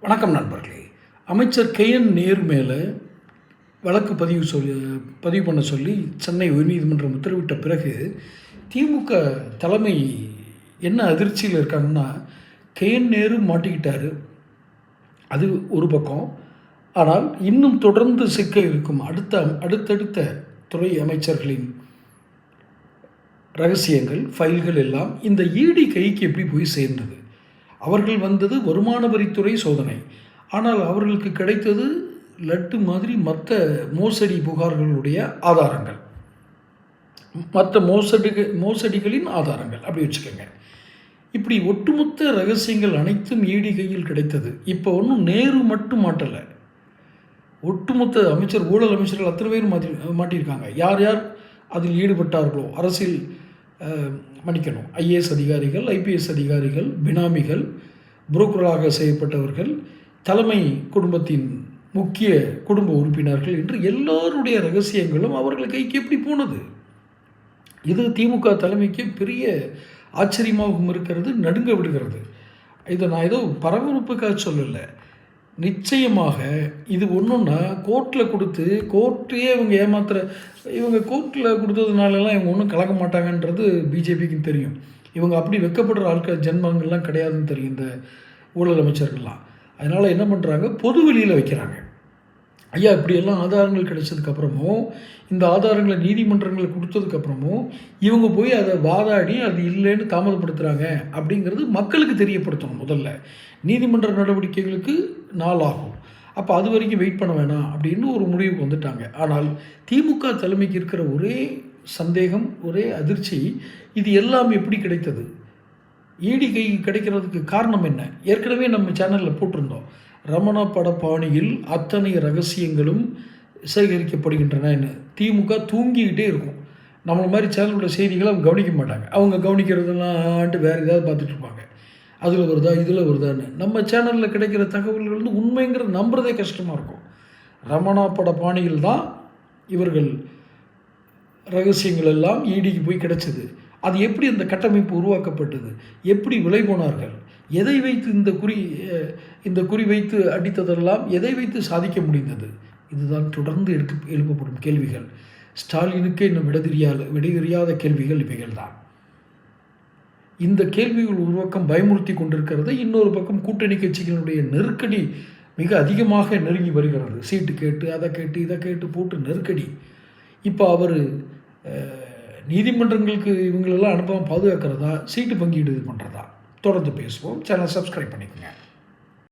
வணக்கம் நண்பர்களே. அமைச்சர் KN நேரு மேலே வழக்கு பதிவு பண்ண சொல்லி சென்னை உயர்நீதிமன்றம் உத்தரவிட்ட பிறகு திமுக தலைமை என்ன அதிர்ச்சியில் இருக்காங்கன்னா, KN நேரு மாட்டிக்கிட்டார், அது ஒரு பக்கம். ஆனால் இன்னும் தொடர்ந்து சிக்க இருக்கும் அடுத்தடுத்த துறை அமைச்சர்களின் ரகசியங்கள், ஃபைல்கள் எல்லாம் இந்த ED கைக்கு எப்படி போய் சேர்ந்தது? அவர்கள் வந்தது வருமான வரித்துறை சோதனை. ஆனால் அவர்களுக்கு கிடைத்தது லட்டு மாதிரி மற்ற மோசடி புகார்களுடைய ஆதாரங்கள், மற்ற மோசடிகளின் ஆதாரங்கள் அப்படி வச்சுக்கோங்க. இப்படி ஒட்டுமொத்த ரகசியங்கள் அனைத்தும் ED கையில் கிடைத்தது. இப்போ ஒன்றும் நேரு மட்டும் மாட்டலை, ஒட்டுமொத்த ஊழல் அமைச்சர்கள் அத்தனை பேர் மாட்டியிருக்காங்க. யார் யார் அதில் ஈடுபட்டார்களோ, அரசியல் மன்னிக்கணும், IAS அதிகாரிகள், IPS அதிகாரிகள், பினாமிகள், புரோக்கராக செய்யப்பட்டவர்கள், தலைமை குடும்பத்தின் முக்கிய குடும்ப உறுப்பினர்கள் என்று எல்லோருடைய ரகசியங்களும் அவர்கள் கைக்கு எப்படி போனது? இது திமுக தலைமைக்கு பெரிய ஆச்சரியமாகவும் இருக்கிறது, நடுங்க விடுகிறது. இதை நான் ஏதோ பரபரப்புக்காக சொல்லலை. நிச்சயமாக இது ஒன்றுன்னா கோர்ட்டில் கொடுத்து கோர்ட்டையே இவங்க கோர்ட்டில் கொடுத்ததுனாலலாம் இவங்க ஒன்றும் கலக்க மாட்டாங்கன்றது பிஜேபிக்கு தெரியும். இவங்க அப்படி வெக்கப்படுற ஆட்கள் ஜென்மங்கள்லாம் கிடையாதுன்னு தெரியும் இந்த ஊழல் அமைச்சர்கள்லாம். அதனால் என்ன பண்ணுறாங்க, பொது வெளியில் வைக்கிறாங்க. ஐயா இப்படியெல்லாம் ஆதாரங்கள் கிடைச்சதுக்கப்புறமும், இந்த ஆதாரங்களை நீதிமன்றங்களை கொடுத்ததுக்கப்புறமும் இவங்க போய் அதை வாதாடி அது இல்லைன்னு தாமதப்படுத்துகிறாங்க அப்படிங்கிறது மக்களுக்கு தெரியப்படுத்தணும். முதல்ல நீதிமன்ற நடவடிக்கைகளுக்கு நாளாகும். அப்போ அது வரைக்கும் வெயிட் பண்ண வேணாம் அப்படின்னு ஒரு முடிவுக்கு வந்துட்டாங்க. ஆனால் திமுக தலைமைக்கு இருக்கிற ஒரே சந்தேகம், ஒரே அதிர்ச்சி, இது எல்லாம் எப்படி கிடைத்தது? ED கை கிடைக்கிறதுக்கு காரணம் என்ன? ஏற்கனவே நம்ம சேனலில் போட்டிருந்தோம். ரமணா பட பாணியில் அத்தனை ரகசியங்களும் சேகரிக்கப்படுகின்றன. திமுக தூங்கிக்கிட்டே இருக்கும். நம்மளை மாதிரி சேனலோட செய்திகளை அவங்க கவனிக்க மாட்டாங்க. அவங்க கவனிக்கிறதெல்லாம் வேறு ஏதாவது பார்த்துட்ருப்பாங்க. அதில் வருதா இதில் வருதான்னு. நம்ம சேனலில் கிடைக்கிற தகவல்கள் வந்து உண்மைங்கிறது நம்புறதே கஷ்டமாக இருக்கும். ரமணா பட பாணியில் தான் இவர்கள் ரகசியங்கள் எல்லாம் EDக்கு போய் கிடைச்சது. அது எப்படி அந்த கட்டமைப்பு உருவாக்கப்பட்டது? எப்படி விலை போனார்கள்? எதை வைத்து இந்த குறி வைத்து அடித்ததெல்லாம் எதை வைத்து சாதிக்க முடிந்தது? இதுதான் தொடர்ந்து எழுப்பப்படும் கேள்விகள். ஸ்டாலினுக்கே இன்னும் விடை தெரியாத கேள்விகள் இவைகள் தான். இந்த கேள்விகள் ஒரு பக்கம் பயமுறுத்தி கொண்டிருக்கிறது, இன்னொரு பக்கம் கூட்டணி கட்சிகளுடைய நெருக்கடி மிக அதிகமாக நெருங்கி வருகிறது. சீட்டு கேட்டு அதை கேட்டு இதை கேட்டு போட்டு நெருக்கடி. இப்போ அவர் நீதிமன்றங்களுக்கு இவங்களெல்லாம் அனுப்பாமல் பாதுகாக்கிறதா, சீட்டு பங்கீடு பண்ணுறதா? தொடர்ந்து பேசுவோம். சேனல் சப்ஸ்கிரைப் பண்ணிக்கோங்க.